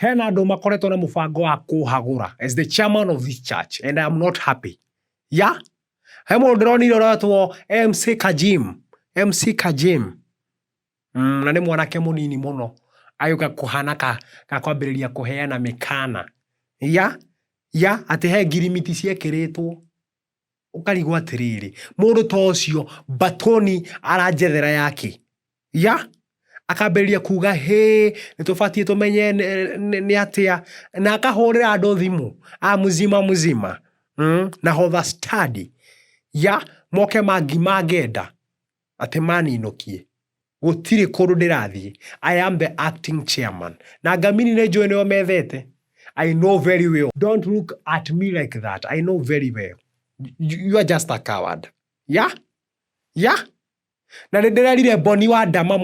Hena andu makoretwo na mubango wa kuhagura as the chairman of this church, and I am not happy. Yeah? He mundu ndironire uretwo MC Kajim. Na ni mwanake munini muno ayuka kuhana kwambiriria kuheana mikana. Ya ati he ngirimiti ciekiritwo ukarigwo atiriri mundu ta ucio batoni aranjethera yake. Akambiriria kuga nitubatie tumenye ni atia na akahurira andu thimu muzima na hotha study moke mangenda ati maninukie gutiri kundu ndirathie. I am the acting chairman na ngamini ne njui nio methete. I know very well. Don't look at me like that. I know very well. You are just a coward. Yeah? Na ndirarire Boni wa Dama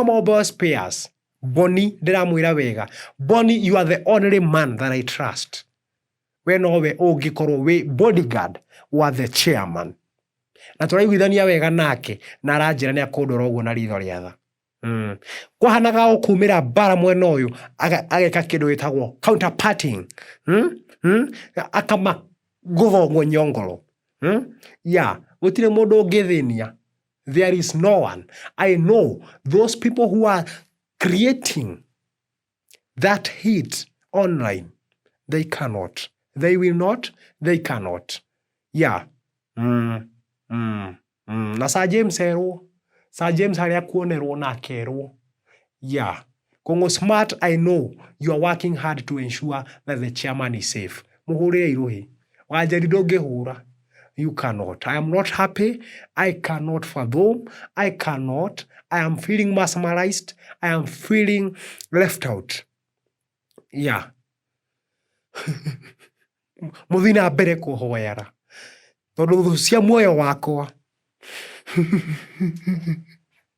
Mobiles Pairs. Boni ndiramwira wega. Boni, you are the only man that I trust. We nowe ungikorwo we bodyguard wa the chairman. Na turaiguithania wega nake na aranjira ni akundora uguo na ritho riatha. Kwahanaga ukumira Mbara mwena uyu ageka kindu gitagwo counterparting. Akama guthongwo nyongoro. Gutire mundu ungithinia. There is no one. I know those people who are creating that hit online. They cannot. They will not. They cannot. Na Sir James erwo. Sir James haria kuonerwo na akerwo. Kongo Smart, I know you are working hard to ensure that the chairman is safe. Muhurire iruhi. Wajari ndungihura. You cannot. I am not happy. I cannot fathom. I cannot. I am feeling mesmerized. I am feeling left out. Muthina mbere kuhoyara. Tondu cia muoyo wakwa.